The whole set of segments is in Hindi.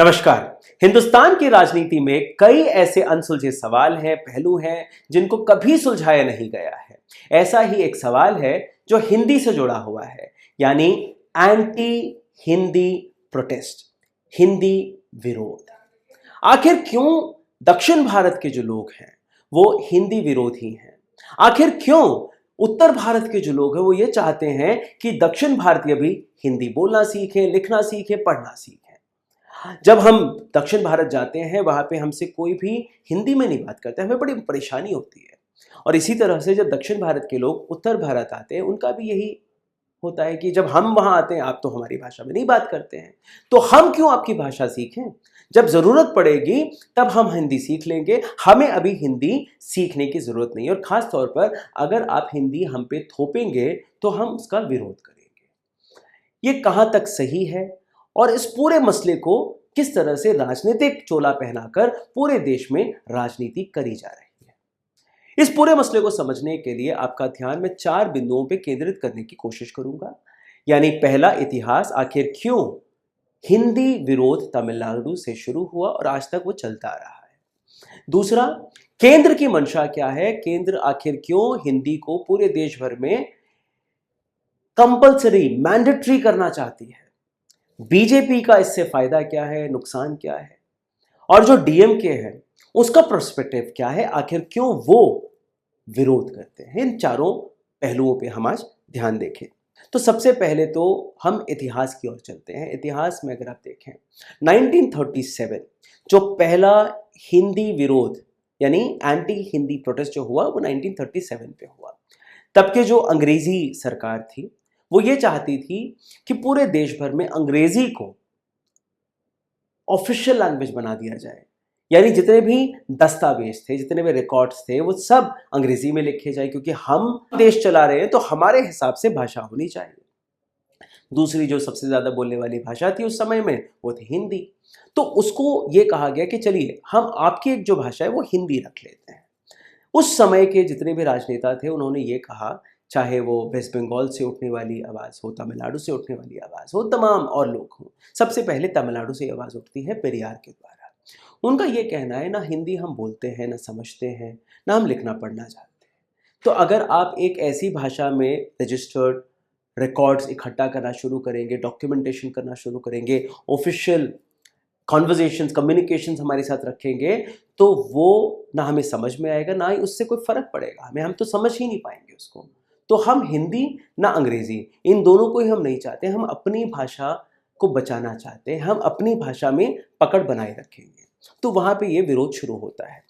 नमस्कार। हिंदुस्तान की राजनीति में कई ऐसे अनसुलझे सवाल हैं, पहलू हैं जिनको कभी सुलझाया नहीं गया है। ऐसा ही एक सवाल है जो हिंदी से जुड़ा हुआ है, यानी एंटी हिंदी प्रोटेस्ट, हिंदी विरोध। आखिर क्यों दक्षिण भारत के जो लोग हैं वो हिंदी विरोधी हैं? आखिर क्यों उत्तर भारत के जो लोग हैं वो ये चाहते हैं कि दक्षिण भारतीय भी हिंदी बोलना सीखें, लिखना सीखें, पढ़ना सीखें? जब हम दक्षिण भारत जाते हैं वहां पे हमसे कोई भी हिंदी में नहीं बात करता, हमें बड़ी परेशानी होती है। और इसी तरह से जब दक्षिण भारत के लोग उत्तर भारत आते हैं उनका भी यही होता है कि जब हम वहां आते हैं आप तो हमारी भाषा में नहीं बात करते हैं, तो हम क्यों आपकी भाषा सीखें? जब जरूरत पड़ेगी तब हम हिंदी सीख लेंगे, हमें अभी हिंदी सीखने की जरूरत नहीं है। और खास तौर पर अगर आप हिंदी हम पे थोपेंगे तो हम उसका विरोध करेंगे। ये कहां तक सही है और इस पूरे मसले को किस तरह से राजनीतिक चोला पहनाकर पूरे देश में राजनीति करी जा रही है, इस पूरे मसले को समझने के लिए आपका ध्यान मैं 4 बिंदुओं पर केंद्रित करने की कोशिश करूंगा। यानी पहला, इतिहास, आखिर क्यों हिंदी विरोध तमिलनाडु से शुरू हुआ और आज तक वो चलता आ रहा है। दूसरा, केंद्र की मंशा क्या है, केंद्र आखिर क्यों हिंदी को पूरे देश भर में कंपल्सरी, मैंडेटरी करना चाहती है। बीजेपी का इससे फायदा क्या है, नुकसान क्या है, और जो डीएमके है उसका पर्सपेक्टिव क्या है, आखिर क्यों वो विरोध करते हैं। इन चारों पहलुओं पे हम आज ध्यान देखें। तो सबसे पहले तो हम इतिहास की ओर चलते हैं। इतिहास में अगर आप देखें 1937 जो पहला हिंदी विरोध यानी एंटी हिंदी प्रोटेस्ट जो हुआ वो 1937 पे हुआ। तब के जो अंग्रेजी सरकार थी वो ये चाहती थी कि पूरे देश भर में अंग्रेजी को ऑफिशियल लैंग्वेज बना दिया जाए, यानी जितने भी दस्तावेज थे, जितने भी रिकॉर्ड्स थे वो सब अंग्रेजी में लिखे जाए, क्योंकि हम देश चला रहे हैं तो हमारे हिसाब से भाषा होनी चाहिए। दूसरी जो सबसे ज्यादा बोलने वाली भाषा थी उस समय में वो थी हिंदी। तो उसको ये कहा गया कि चलिए हम आपकी एक जो भाषा है वो हिंदी रख लेते हैं। उस समय के जितने भी राजनेता थे उन्होंने ये कहा, चाहे वो वेस्ट बंगाल से उठने वाली आवाज़ हो, तमिलनाडु से उठने वाली आवाज़ हो, तमाम और लोग हों, सबसे पहले तमिलनाडु से आवाज़ उठती है पेरियार के द्वारा। उनका ये कहना है, ना हिंदी हम बोलते हैं, ना समझते हैं, ना हम लिखना पढ़ना जानते हैं। तो अगर आप एक ऐसी भाषा में रजिस्टर्ड रिकॉर्ड्स इकट्ठा करना शुरू करेंगे, डॉक्यूमेंटेशन करना शुरू करेंगे, ऑफिशियल कॉन्वर्जेशंस, कम्युनिकेशंस हमारे साथ रखेंगे, तो वो ना हमें समझ में आएगा, ना ही उससे कोई फ़र्क पड़ेगा हमें, हम तो समझ ही नहीं पाएंगे उसको। तो हम हिंदी ना अंग्रेज़ी, इन दोनों को ही हम नहीं चाहते। हम अपनी भाषा को बचाना चाहते हैं, हम अपनी भाषा में पकड़ बनाए रखेंगे। तो वहाँ पे ये विरोध शुरू होता है।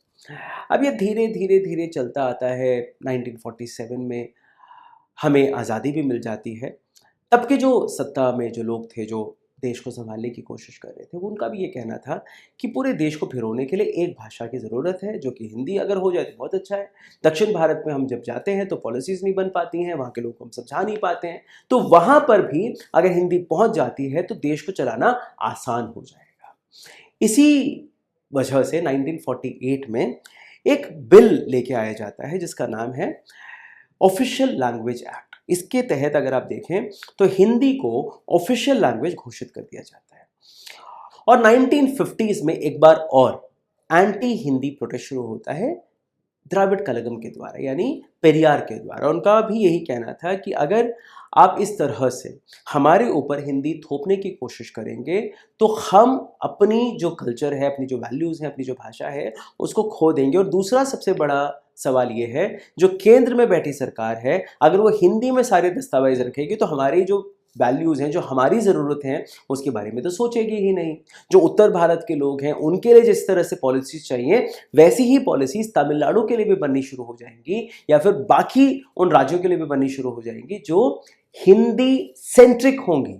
अब ये धीरे धीरे धीरे चलता आता है। 1947 में हमें आज़ादी भी मिल जाती है। तब के जो सत्ता में जो लोग थे, जो देश को संभालने की कोशिश कर रहे थे, वो उनका भी ये कहना था कि पूरे देश को भिगोने के लिए एक भाषा की ज़रूरत है, जो कि हिंदी अगर हो जाए तो बहुत अच्छा है। दक्षिण भारत में हम जब जाते हैं तो पॉलिसीज़ नहीं बन पाती हैं, वहाँ के लोगों को हम समझा नहीं पाते हैं, तो वहाँ पर भी अगर हिंदी पहुँच जाती है तो देश को चलाना आसान हो जाएगा। इसी वजह से 1948 में एक बिल लेके आया जाता है जिसका नाम है ऑफिशियल लैंग्वेज एक्ट। इसके तहत अगर आप देखें तो हिंदी को ऑफिशियल लैंग्वेज घोषित कर दिया जाता है। और 1950s में एक बार और एंटी हिंदी प्रोटेस्ट शुरू होता है द्राविड़ कलगम के द्वारा, यानी पेरियार के द्वारा। उनका भी यही कहना था कि अगर आप इस तरह से हमारे ऊपर हिंदी थोपने की कोशिश करेंगे तो हम अपनी जो कल्चर है, अपनी जो वैल्यूज़ हैं, अपनी जो भाषा है उसको खो देंगे। और दूसरा सबसे बड़ा सवाल ये है, जो केंद्र में बैठी सरकार है अगर वो हिंदी में सारे दस्तावेज रखेगी तो हमारी जो वैल्यूज़ हैं, जो हमारी ज़रूरत हैं, उसके बारे में तो सोचेगी ही नहीं। जो उत्तर भारत के लोग हैं उनके लिए जिस तरह से पॉलिसीज़ चाहिए वैसी ही पॉलिसीज़ तमिलनाडु के लिए भी बननी शुरू हो जाएंगी, या फिर बाकी उन राज्यों के लिए भी बननी शुरू हो जाएंगी जो हिंदी सेंट्रिक होंगी।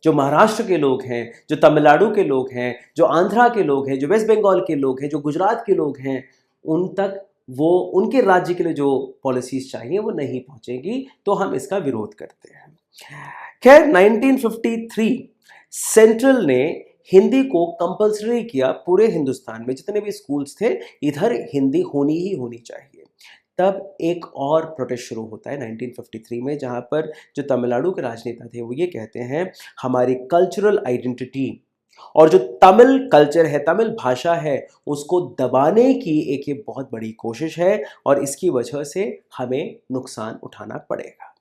जो महाराष्ट्र के लोग हैं, जो तमिलनाडु के लोग हैं, जो आंध्रा के लोग हैं, जो वेस्ट बंगाल के लोग हैं, जो गुजरात के लोग हैं, उन तक वो उनके राज्य के लिए जो पॉलिसीज़ चाहिए वो नहीं पहुंचेगी। तो हम इसका विरोध करते हैं। खैर 1953 सेंट्रल ने हिंदी को कंपल्सरी किया, पूरे हिंदुस्तान में जितने भी स्कूल्स थे इधर हिंदी होनी ही होनी चाहिए। तब एक और प्रोटेस्ट शुरू होता है 1953 में, जहां पर जो तमिलनाडु के राजनेता थे वो ये कहते हैं हमारी कल्चरल आइडेंटिटी और जो तमिल कल्चर है, तमिल भाषा है, उसको दबाने की एक ये बहुत बड़ी कोशिश है और इसकी वजह से हमें नुकसान उठाना पड़ेगा।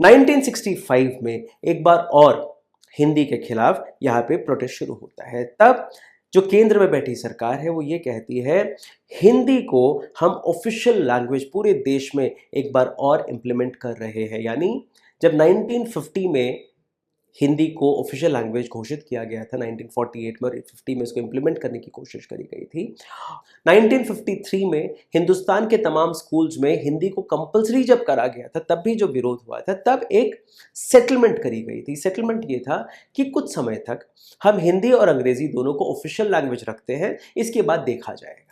1965 में एक बार और हिंदी के खिलाफ यहाँ पे प्रोटेस्ट शुरू होता है। तब जो केंद्र में बैठी सरकार है वो ये कहती है हिंदी को हम ऑफिशियल लैंग्वेज पूरे देश में एक बार और इम्प्लीमेंट कर रहे हैं। यानी जब 1950 में हिंदी को ऑफिशियल लैंग्वेज घोषित किया गया था 1948 में और 50 में इसको इम्प्लीमेंट करने की कोशिश करी गई थी। 1953 में हिंदुस्तान के तमाम स्कूल्स में हिंदी को कंपलसरी जब करा गया था, तब भी जो विरोध हुआ था, तब एक सेटलमेंट करी गई थी। सेटलमेंट ये था कि कुछ समय तक हम हिंदी और अंग्रेजी दोनों को ऑफिशियल लैंग्वेज रखते हैं, इसके बाद देखा जाएगा।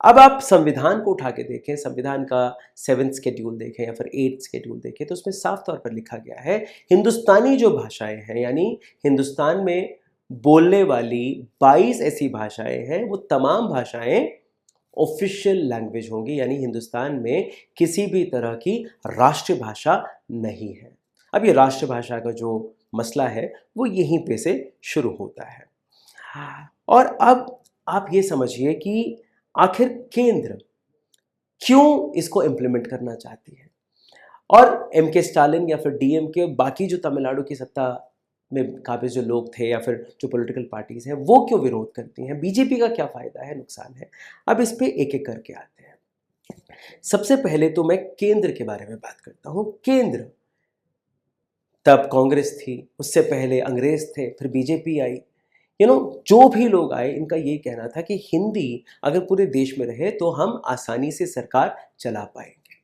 अब आप संविधान को उठा के देखें, संविधान का 7th शेड्यूल देखें या फिर 8th शेड्यूल देखें, तो उसमें साफ तौर पर लिखा गया है हिंदुस्तानी जो भाषाएं हैं, यानी हिंदुस्तान में बोलने वाली 22 ऐसी भाषाएं हैं, वो तमाम भाषाएं ऑफिशियल लैंग्वेज होंगी। यानी हिंदुस्तान में किसी भी तरह की राष्ट्रीय भाषा नहीं है। अब ये राष्ट्रीय भाषा का जो मसला है वो यहीं पे से शुरू होता है। और अब आप ये समझिए कि आखिर केंद्र क्यों इसको इम्प्लीमेंट करना चाहती है और एम.के. स्टालिन या फिर डीएमके, बाकी जो तमिलनाडु की सत्ता में काबिज जो लोग थे या फिर जो पॉलिटिकल पार्टीज हैं, वो क्यों विरोध करती हैं, बीजेपी का क्या फ़ायदा है, नुकसान है। अब इस पे एक एक करके आते हैं। सबसे पहले तो मैं केंद्र के बारे में बात करता हूँ। केंद्र, तब कांग्रेस थी, उससे पहले अंग्रेज थे, फिर बीजेपी आई। जो भी लोग आए, इनका ये कहना था कि हिंदी अगर पूरे देश में रहे तो हम आसानी से सरकार चला पाएंगे।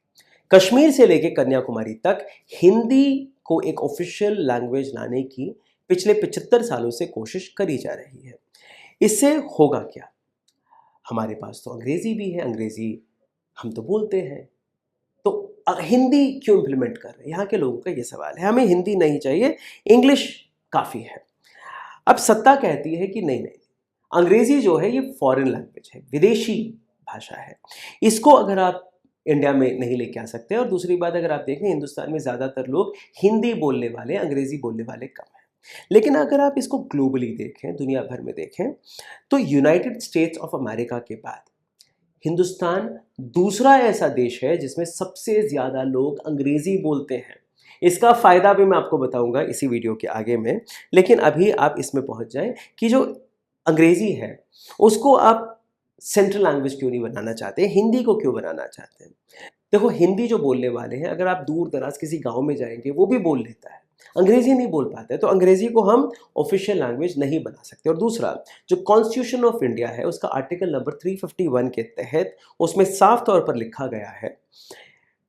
कश्मीर से लेकर कन्याकुमारी तक हिंदी को एक ऑफिशियल लैंग्वेज लाने की पिछले 75 सालों से कोशिश करी जा रही है। इससे होगा क्या? हमारे पास तो अंग्रेजी भी है, अंग्रेजी हम तो बोलते हैं, तो हिंदी क्यों इम्प्लीमेंट कर रहे हैं? यहाँ के लोगों का ये सवाल है। हमें हिंदी नहीं चाहिए, इंग्लिश काफ़ी है। अब सत्ता कहती है कि नहीं, अंग्रेजी जो है ये फॉरेन लैंग्वेज है, विदेशी भाषा है, इसको अगर आप इंडिया में नहीं लेके आ सकते। और दूसरी बात, अगर आप देखें हिंदुस्तान में ज़्यादातर लोग हिंदी बोलने वाले, अंग्रेजी बोलने वाले कम हैं। लेकिन अगर आप इसको ग्लोबली देखें, दुनिया भर में देखें, तो यूनाइटेड स्टेट्स ऑफ अमेरिका के बाद हिंदुस्तान दूसरा ऐसा देश है जिसमें सबसे ज़्यादा लोग अंग्रेजी बोलते हैं। इसका फ़ायदा भी मैं आपको बताऊंगा इसी वीडियो के आगे में, लेकिन अभी आप इसमें पहुंच जाएं कि जो अंग्रेज़ी है उसको आप सेंट्रल लैंग्वेज क्यों नहीं बनाना चाहते, हिंदी को क्यों बनाना चाहते हैं। देखो, हिंदी जो बोलने वाले हैं, अगर आप दूर दराज किसी गांव में जाएंगे, वो भी बोल लेता है, अंग्रेजी नहीं बोल पाता है, तो अंग्रेजी को हम ऑफिशियल लैंग्वेज नहीं बना सकते। और दूसरा, जो कॉन्स्टिट्यूशन ऑफ इंडिया है उसका आर्टिकल नंबर 351 के तहत उसमें साफ तौर पर लिखा गया है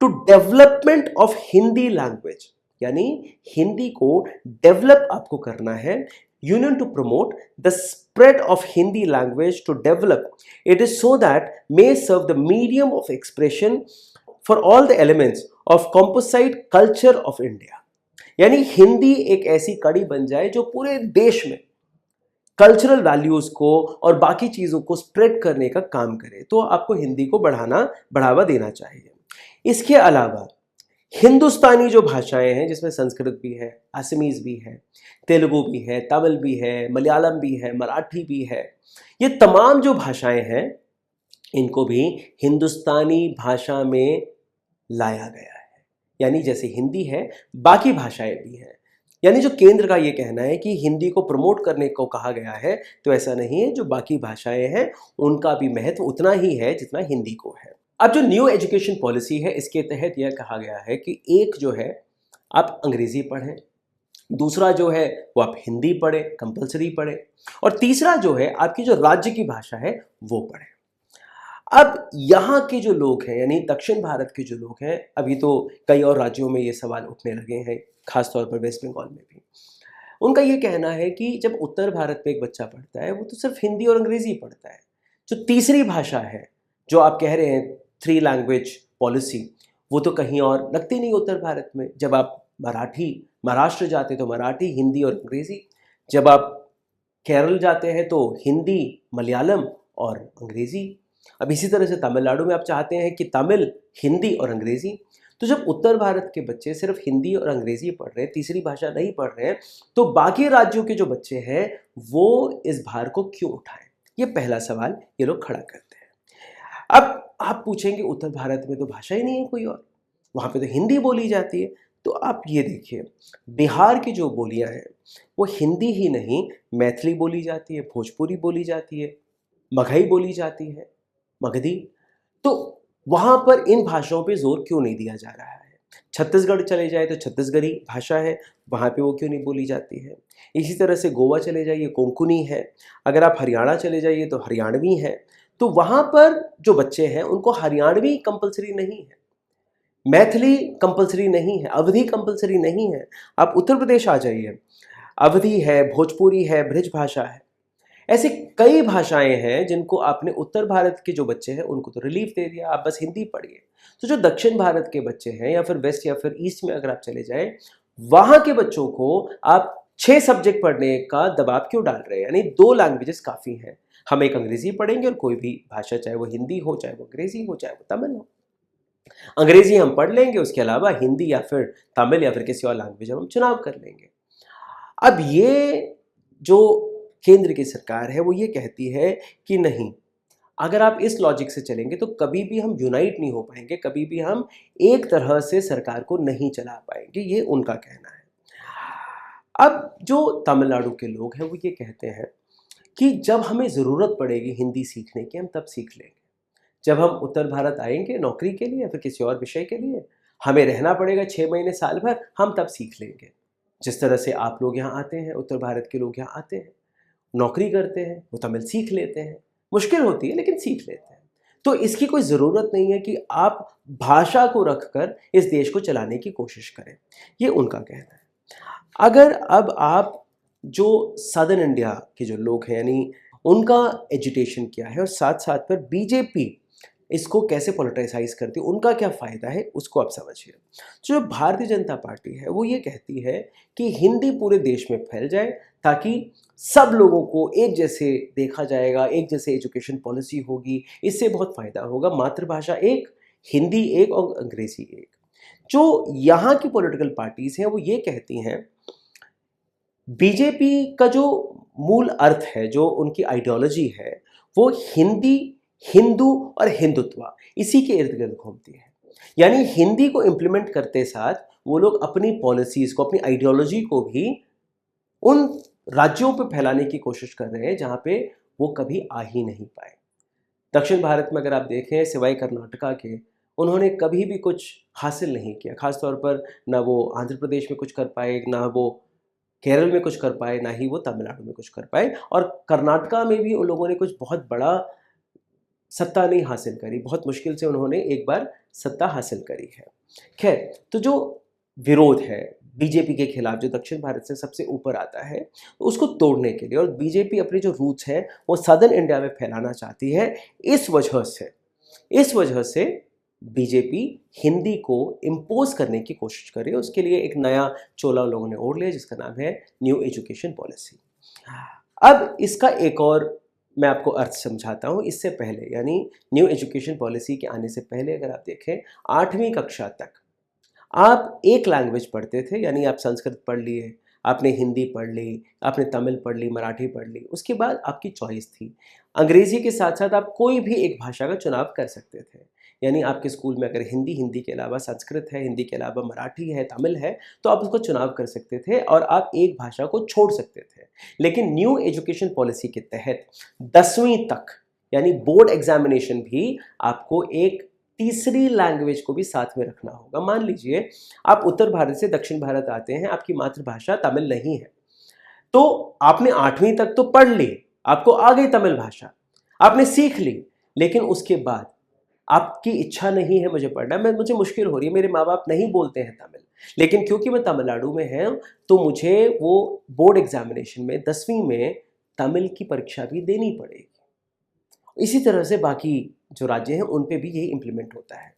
to development of Hindi language, यानी हिंदी को डेवलप आपको करना है। Union to promote the spread of Hindi language to develop it is so that may serve the medium of expression for all the elements of composite culture of India. यानी हिंदी एक ऐसी कड़ी बन जाए जो पूरे देश में कल्चरल वैल्यूज को और बाकी चीज़ों को स्प्रेड करने का काम करे। तो आपको हिंदी को बढ़ावा देना चाहिए। इसके अलावा हिंदुस्तानी जो भाषाएं हैं, जिसमें संस्कृत भी है, असमीज भी है, तेलुगु भी है, तमिल भी है, मलयालम भी है, मराठी भी है, ये तमाम जो भाषाएं हैं इनको भी हिंदुस्तानी भाषा में लाया गया है। यानी जैसे हिंदी है, बाकी भाषाएं भी हैं। यानी जो केंद्र का ये कहना है कि हिंदी को प्रमोट करने को कहा गया है, तो ऐसा नहीं है। जो बाकी भाषाएं हैं उनका भी महत्व उतना ही है जितना हिंदी को है। अब जो न्यू एजुकेशन पॉलिसी है, इसके तहत यह कहा गया है कि एक जो है आप अंग्रेजी पढ़ें, दूसरा जो है वो आप हिंदी पढ़ें, कंपलसरी पढ़ें, और तीसरा जो है आपकी जो राज्य की भाषा है वो पढ़ें। अब यहाँ के जो लोग हैं, यानी दक्षिण भारत के जो लोग हैं, अभी तो कई और राज्यों में ये सवाल उठने लगे हैं, खासतौर पर वेस्ट बंगाल में भी, उनका ये कहना है कि जब उत्तर भारत में एक बच्चा पढ़ता है वो तो सिर्फ हिंदी और अंग्रेजी पढ़ता है। जो तीसरी भाषा है, जो आप कह रहे हैं 3 लैंग्वेज पॉलिसी, वो तो कहीं और लगती नहीं उत्तर भारत में। जब आप महाराष्ट्र जाते तो मराठी, हिंदी और अंग्रेजी, जब आप केरल जाते हैं तो हिंदी, मलयालम और अंग्रेजी। अब इसी तरह से तमिलनाडु में आप चाहते हैं कि तमिल, हिंदी और अंग्रेजी। तो जब उत्तर भारत के बच्चे सिर्फ हिंदी और अंग्रेजी पढ़ रहे हैं, तीसरी भाषा नहीं पढ़ रहे हैं, तो बाकी राज्यों के जो बच्चे हैं वो इस भार को क्यों उठाएं? ये पहला सवाल ये लोग खड़ा करते हैं। अब आप पूछेंगे उत्तर भारत में तो भाषा ही नहीं है कोई और, वहाँ पे तो हिंदी बोली जाती है। तो आप ये देखिए, बिहार की जो बोलियां हैं वो हिंदी ही नहीं, मैथिली बोली जाती है, भोजपुरी बोली जाती है, मगही बोली जाती है, मगधी। तो वहाँ पर इन भाषाओं पे जोर क्यों नहीं दिया जा रहा है? छत्तीसगढ़ चले जाए तो छत्तीसगढ़ी भाषा है, वहाँ पे वो क्यों नहीं बोली जाती है? इसी तरह से गोवा चले जाइए, कोंकणी है। अगर आप हरियाणा चले जाइए तो हरियाणवी है। तो वहाँ पर जो बच्चे हैं उनको हरियाणवी कंपलसरी नहीं है, मैथिली कंपलसरी नहीं है, अवधी कंपलसरी नहीं है। आप उत्तर प्रदेश आ जाइए, अवधी है, भोजपुरी है, ब्रज भाषा है। ऐसी कई भाषाएं हैं जिनको आपने उत्तर भारत के जो बच्चे हैं उनको तो रिलीफ दे दिया, आप बस हिंदी पढ़िए। तो जो दक्षिण भारत के बच्चे हैं या फिर वेस्ट या फिर ईस्ट में अगर आप चले जाएं, वहां के बच्चों को आप 6 सब्जेक्ट पढ़ने का दबाव क्यों डाल रहे हैं? यानी 2 लैंग्वेजेस काफ़ी हैं। हम एक अंग्रेजी पढ़ेंगे और कोई भी भाषा, चाहे वो हिंदी हो, चाहे वो अंग्रेजी हो, चाहे वो तमिल हो। अंग्रेजी हम पढ़ लेंगे, उसके अलावा हिंदी या फिर तमिल या फिर किसी और लैंग्वेज हम चुनाव कर लेंगे। अब ये जो केंद्र की सरकार है वो ये कहती है कि नहीं, अगर आप इस लॉजिक से चलेंगे तो कभी भी हम यूनाइट नहीं हो पाएंगे, कभी भी हम एक तरह से सरकार को नहीं चला पाएंगे, ये उनका कहना है। अब जो तमिलनाडु के लोग हैं वो ये कहते हैं कि जब हमें ज़रूरत पड़ेगी हिंदी सीखने की हम तब सीख लेंगे। जब हम उत्तर भारत आएंगे नौकरी के लिए या फिर किसी और विषय के लिए, हमें रहना पड़ेगा 6 महीने साल भर, हम तब सीख लेंगे। जिस तरह से आप लोग यहाँ आते हैं, उत्तर भारत के लोग यहाँ आते हैं, नौकरी करते हैं, वो तमिल सीख लेते हैं। मुश्किल होती है लेकिन सीख लेते हैं। तो इसकी कोई ज़रूरत नहीं है कि आप भाषा को रखकर इस देश को चलाने की कोशिश करें, ये उनका कहना है। अगर अब आप जो सदर्न इंडिया के जो लोग हैं, यानी उनका एजुटेशन क्या है और साथ साथ पर बीजेपी इसको कैसे पॉलिटिसाइज करती है, उनका क्या फ़ायदा है, उसको आप समझिए। जो भारतीय जनता पार्टी है वो ये कहती है कि हिंदी पूरे देश में फैल जाए ताकि सब लोगों को एक जैसे देखा जाएगा, एक जैसे एजुकेशन पॉलिसी होगी, इससे बहुत फ़ायदा होगा। मातृभाषा एक, हिंदी एक और अंग्रेज़ी एक। जो यहाँ की पॉलिटिकल पार्टीज़ हैं वो ये कहती हैं, बीजेपी का जो मूल अर्थ है, जो उनकी आइडियोलॉजी है, वो हिंदी, हिंदू और हिंदुत्व, इसी के इर्द गिर्द घूमती है। यानी हिंदी को इम्प्लीमेंट करते साथ वो लोग अपनी पॉलिसीज़ को, अपनी आइडियोलॉजी को भी उन राज्यों पे फैलाने की कोशिश कर रहे हैं जहाँ पे वो कभी आ ही नहीं पाए। दक्षिण भारत में अगर आप देखें, सिवाय कर्नाटका के, उन्होंने कभी भी कुछ हासिल नहीं किया। खासतौर पर ना वो आंध्र प्रदेश में कुछ कर पाए, ना वो केरल में कुछ कर पाए, ना ही वो तमिलनाडु में कुछ कर पाए। और कर्नाटका में भी उन लोगों ने कुछ बहुत बड़ा सत्ता नहीं हासिल करी, बहुत मुश्किल से उन्होंने एक बार सत्ता हासिल करी है। खैर, तो जो विरोध है बीजेपी के खिलाफ, जो दक्षिण भारत से सबसे ऊपर आता है, उसको तोड़ने के लिए, और बीजेपी अपने जो रूट्स है वो सदर्न इंडिया में फैलाना चाहती है, इस वजह से बीजेपी हिंदी को इम्पोज करने की कोशिश करे। उसके लिए एक नया चोला लोगों ने ओढ़ लिया जिसका नाम है न्यू एजुकेशन पॉलिसी। अब इसका एक और मैं आपको अर्थ समझाता हूँ। इससे पहले, यानी न्यू एजुकेशन पॉलिसी के आने से पहले, अगर आप देखें 8वीं कक्षा तक आप एक लैंग्वेज पढ़ते थे, यानी आप संस्कृत पढ़ लिए, आपने हिंदी पढ़ ली, आपने तमिल पढ़ ली, मराठी पढ़ ली, उसके बाद आपकी चॉइस थी। अंग्रेजी के साथ साथ आप कोई भी एक भाषा का चुनाव कर सकते थे। यानी आपके स्कूल में अगर हिंदी के अलावा संस्कृत है, हिंदी के अलावा मराठी है, तमिल है, तो आप उसको चुनाव कर सकते थे और आप एक भाषा को छोड़ सकते थे। लेकिन न्यू एजुकेशन पॉलिसी के तहत 10वीं तक, यानी बोर्ड एग्जामिनेशन भी, आपको एक तीसरी लैंग्वेज को भी साथ में रखना होगा। मान लीजिए आप उत्तर भारत से दक्षिण भारत आते हैं, आपकी मातृभाषा तमिल नहीं है, तो आपने 8वीं तक तो पढ़ ली, आपको आ गई तमिल भाषा, आपने सीख ली, लेकिन उसके बाद आपकी इच्छा नहीं है मुझे पढ़ना, मुझे मुश्किल हो रही है, मेरे माँ बाप नहीं बोलते हैं तमिल, लेकिन क्योंकि मैं तमिलनाडु में है तो मुझे वो बोर्ड एग्जामिनेशन में 10वीं में तमिल की परीक्षा भी देनी पड़ेगी। इसी तरह से बाकी जो राज्य हैं उन पे भी यही इम्प्लीमेंट होता है।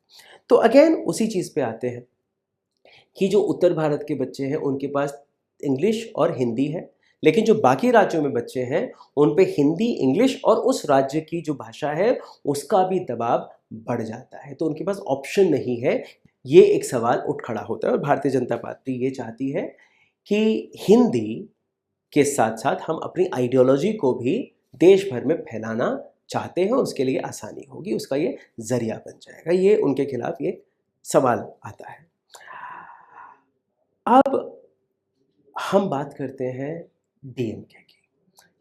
तो अगेन उसी चीज़ पे आते हैं कि जो उत्तर भारत के बच्चे हैं उनके पास इंग्लिश और हिंदी है, लेकिन जो बाकी राज्यों में बच्चे हैं उन पे हिंदी, इंग्लिश और उस राज्य की जो भाषा है उसका भी दबाव बढ़ जाता है। तो उनके पास ऑप्शन नहीं है ये एक सवाल उठ खड़ा होता है और भारतीय जनता पार्टी ये चाहती है कि हिंदी के साथ साथ हम अपनी आइडियोलॉजी को भी देश भर में फैलाना चाहते हैं, उसके लिए आसानी होगी, उसका ये जरिया बन जाएगा। ये उनके खिलाफ ये सवाल आता है। अब हम बात करते हैं डीएमके की,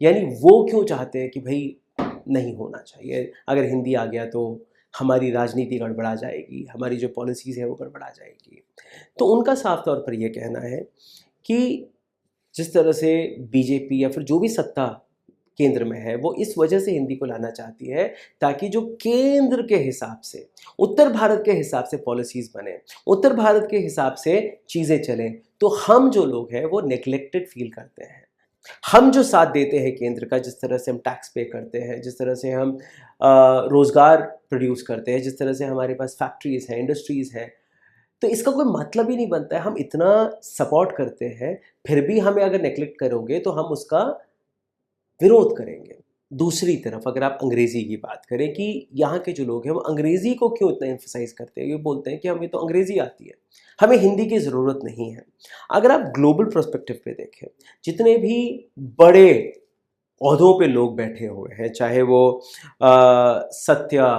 यानी वो क्यों चाहते हैं कि भाई नहीं होना चाहिए, अगर हिंदी आ गया तो हमारी राजनीति गड़बड़ा जाएगी, हमारी जो पॉलिसीज़ है वो गड़बड़ा जाएगी। तो उनका साफ तौर पर ये कहना है कि जिस तरह से बीजेपी या फिर जो भी सत्ता केंद्र में है वो इस वजह से हिंदी को लाना चाहती है ताकि जो केंद्र के हिसाब से, उत्तर भारत के हिसाब से पॉलिसीज़ बने, उत्तर भारत के हिसाब से चीज़ें चलें, तो हम जो लोग हैं वो नेग्लेक्टेड फील करते हैं। हम जो साथ देते हैं केंद्र का, जिस तरह से हम टैक्स पे करते हैं, जिस तरह से हम रोज़गार प्रोड्यूस करते हैं, जिस तरह से हमारे पास फैक्ट्रीज़ हैं, इंडस्ट्रीज़ हैं, तो इसका कोई मतलब ही नहीं बनता है। हम इतना सपोर्ट करते हैं, फिर भी हमें अगर नेग्लेक्ट करोगे तो हम उसका विरोध करेंगे। दूसरी तरफ अगर आप अंग्रेज़ी की बात करें कि यहाँ के जो लोग हैं वो अंग्रेज़ी को क्यों इतना एम्फसाइज़ करते हैं, ये बोलते हैं कि हमें तो अंग्रेज़ी आती है, हमें हिंदी की ज़रूरत नहीं है। अगर आप ग्लोबल पर्सपेक्टिव पे देखें, जितने भी बड़े ओहदों पे लोग बैठे हुए हैं, चाहे वो सत्या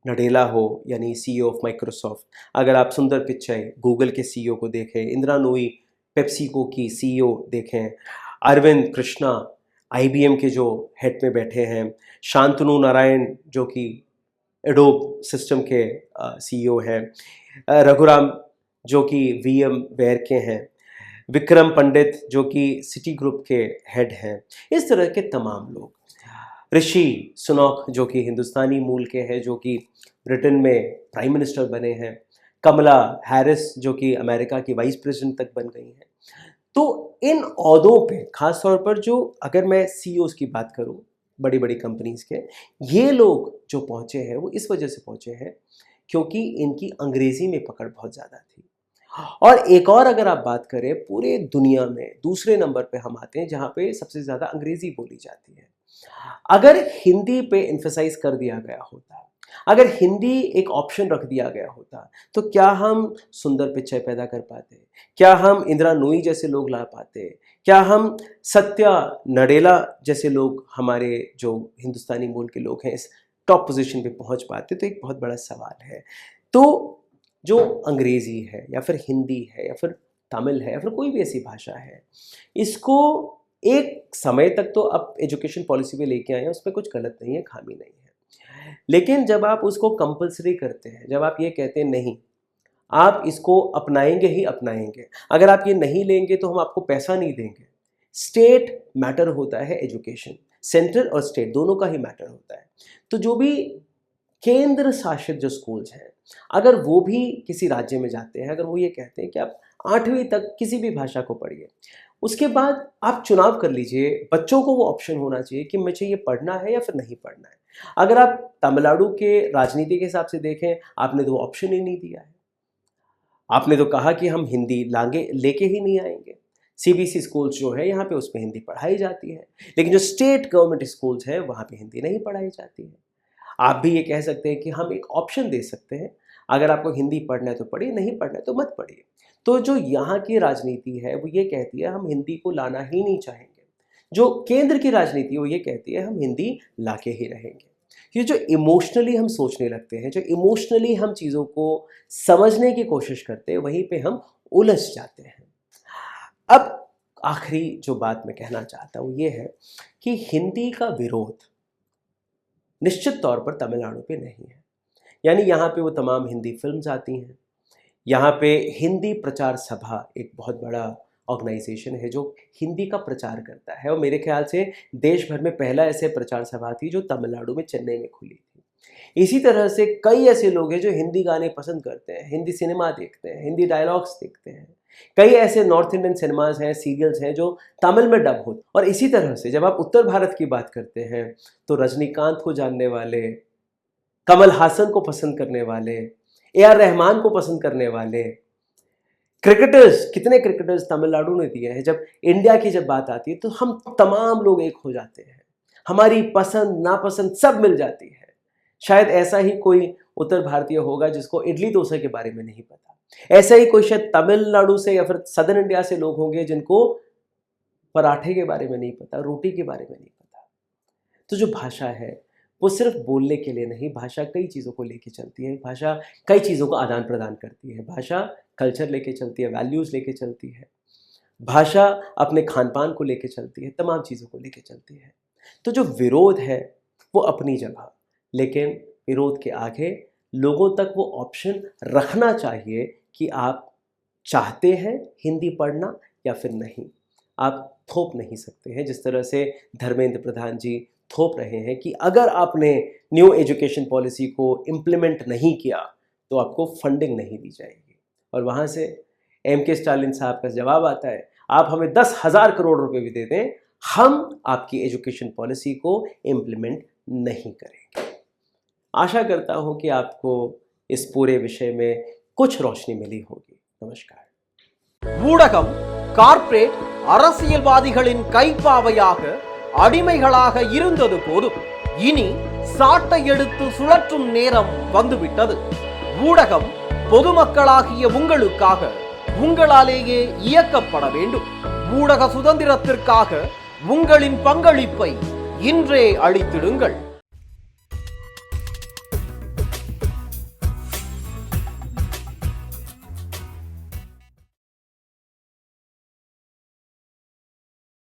नडेला हो यानी सीईओ ऑफ माइक्रोसॉफ्ट, अगर आप सुंदर पिचाई गूगल के सीईओ को देखें, इंदिरा नूई पेप्सिको की सीईओ देखें, अरविंद कृष्णा आईबीएम के जो हेड में बैठे हैं, शांतनु नारायण जो कि एडोब सिस्टम के सीईओ हैं, रघुराम जो कि वीएम वेयर के हैं, विक्रम पंडित जो कि सिटी ग्रुप के हेड हैं, इस तरह के तमाम लोग, ऋषि सुनोक जो कि हिंदुस्तानी मूल के हैं, जो कि ब्रिटेन में प्राइम मिनिस्टर बने हैं, कमला हैरिस जो कि अमेरिका की वाइस प्रेसिडेंट तक बन गई हैं। तो इन ओहदों पे खास तौर पर जो, अगर मैं सीईओज़ की बात करूं बड़ी बड़ी कंपनीज़ के, ये लोग जो पहुंचे हैं वो इस वजह से पहुंचे हैं क्योंकि इनकी अंग्रेज़ी में पकड़ बहुत ज़्यादा थी। और एक और अगर आप बात करें, पूरे दुनिया में दूसरे नंबर पे हम आते हैं जहाँ पे सबसे ज़्यादा अंग्रेज़ी बोली जाती है। अगर हिंदी पे एम्फसाइज कर दिया गया होता, अगर हिंदी एक ऑप्शन रख दिया गया होता, तो क्या हम सुंदर पिचाई पैदा कर पाते, क्या हम इंदिरा नूई जैसे लोग ला पाते, क्या हम सत्या नडेला जैसे लोग, हमारे जो हिंदुस्तानी मूल के लोग हैं, इस टॉप पोजीशन पे पहुंच पाते? तो एक बहुत बड़ा सवाल है। तो जो अंग्रेज़ी है या फिर हिंदी है या फिर तमिल है या फिर कोई भी ऐसी भाषा है, इसको एक समय तक तो आप एजुकेशन पॉलिसी में लेके आए हैं, उसमें कुछ गलत नहीं है, खामी नहीं है। लेकिन जब आप उसको कंपल्सरी करते हैं, जब आप ये कहते हैं नहीं, आप इसको अपनाएंगे ही अपनाएंगे, अगर आप ये नहीं लेंगे तो हम आपको पैसा नहीं देंगे। स्टेट मैटर होता है एजुकेशन, सेंट्रल और स्टेट दोनों का ही मैटर होता है। तो जो भी केंद्र शासित जो स्कूल्स हैं, अगर वो भी किसी राज्य में जाते हैं, अगर वो ये कहते हैं कि आप 8वीं तक किसी भी भाषा को पढ़िए, उसके बाद आप चुनाव कर लीजिए, बच्चों को वो ऑप्शन होना चाहिए कि मुझे ये पढ़ना है या फिर नहीं पढ़ना है। अगर आप तमिलनाडु के राजनीति के हिसाब से देखें, आपने तो ऑप्शन ही नहीं दिया है। आपने तो कहा कि हम हिंदी लांगे लेके ही नहीं आएंगे। सीबीएसई स्कूल्स जो है यहाँ पे उसमें हिंदी पढ़ाई जाती है, लेकिन जो स्टेट गवर्नमेंट स्कूल्स है वहाँ पे हिंदी नहीं पढ़ाई जाती है। आप भी ये कह सकते हैं कि हम एक ऑप्शन दे सकते हैं, अगर आपको हिंदी पढ़ना है तो पढ़िए, नहीं पढ़ना है तो मत पढ़िए। तो जो यहाँ की राजनीति है वो ये कहती है हम हिंदी को लाना ही नहीं चाहेंगे। जो केंद्र की राजनीति है वो ये कहती है हम हिंदी लाके ही रहेंगे। ये जो इमोशनली हम सोचने लगते हैं, जो इमोशनली हम चीज़ों को समझने की कोशिश करते हैं, वहीं पे हम उलझ जाते हैं। अब आखिरी जो बात मैं कहना चाहता हूँ ये है कि हिंदी का विरोध निश्चित तौर पर तमिलनाडु पे नहीं है। यानी यहाँ पे वो तमाम हिंदी फिल्म्स आती हैं, यहाँ पे हिंदी प्रचार सभा एक बहुत बड़ा ऑर्गेनाइजेशन है जो हिंदी का प्रचार करता है, और मेरे ख्याल से देश भर में पहला ऐसे प्रचार सभा थी जो तमिलनाडु में चेन्नई में खुली थी। इसी तरह से कई ऐसे लोग हैं जो हिंदी गाने पसंद करते हैं, हिंदी सिनेमा देखते हैं, हिंदी डायलॉग्स देखते हैं। कई ऐसे नॉर्थ इंडियन सिनेमाज हैं, सीरियल्स हैं जो तमिल में डब होते। और इसी तरह से जब आप उत्तर भारत की बात करते हैं तो रजनीकांत को जानने वाले, कमल हासन को पसंद करने वाले, AR रहमान को पसंद करने वाले क्रिकेटर्स, कितने क्रिकेटर्स तमिलनाडु ने दिए हैं। जब इंडिया की जब बात आती है तो हम तमाम लोग एक हो जाते हैं, हमारी पसंद नापसंद सब मिल जाती है। शायद ऐसा ही कोई उत्तर भारतीय होगा जिसको इडली डोसा के बारे में नहीं पता। ऐसा ही कोई शायद तमिलनाडु से या फिर सदर्न इंडिया से लोग होंगे जिनको पराठे के बारे में नहीं पता, रोटी के बारे में नहीं पता। तो जो भाषा है वो सिर्फ बोलने के लिए नहीं, भाषा कई चीज़ों को लेके चलती है, भाषा कई चीज़ों का आदान प्रदान करती है, भाषा कल्चर लेके चलती है, वैल्यूज़ लेके चलती है, भाषा अपने खान पान को लेके चलती है, तमाम चीज़ों को लेके चलती है। तो जो विरोध है वो अपनी जगह, लेकिन विरोध के आगे लोगों तक वो ऑप्शन रखना चाहिए कि आप चाहते हैं हिंदी पढ़ना या फिर नहीं। आप थोप नहीं सकते हैं, जिस तरह से धर्मेंद्र प्रधान जी थोप रहे हैं कि अगर आपने न्यू एजुकेशन पॉलिसी को इम्प्लीमेंट नहीं किया तो आपको फंडिंग नहीं दी जाएगी। और वहाँ से M.K. स्टालिन साहब का जवाब आता है, आप हमें 10,000 करोड़ रुपए भी दे दें, हम आपकी एजुकेशन पॉलिसी को इम्प्लीमेंट नहीं करेंगे। आशा करता हूँ कि आपको इस पूरे विषय में कुछ रोशनी मिली होगी। नमस्कार। ஊடகம் கார்ப்பரேட் அரசியல்வாதிகளின் கைப்பாவையாக அடிமைகளாக இருந்தது போதும், இனி சாட்டை எடுத்து சுழற்றும் நேரம் வந்துவிட்டது. ஊடகம் பொதுமக்களாகிய உங்களுக்காக, உங்களாலேயே இயக்கப்பட வேண்டும். ஊடக சுதந்திரத்திற்காக உங்களின் பங்களிப்பை இன்றே அளித்திடுங்கள்.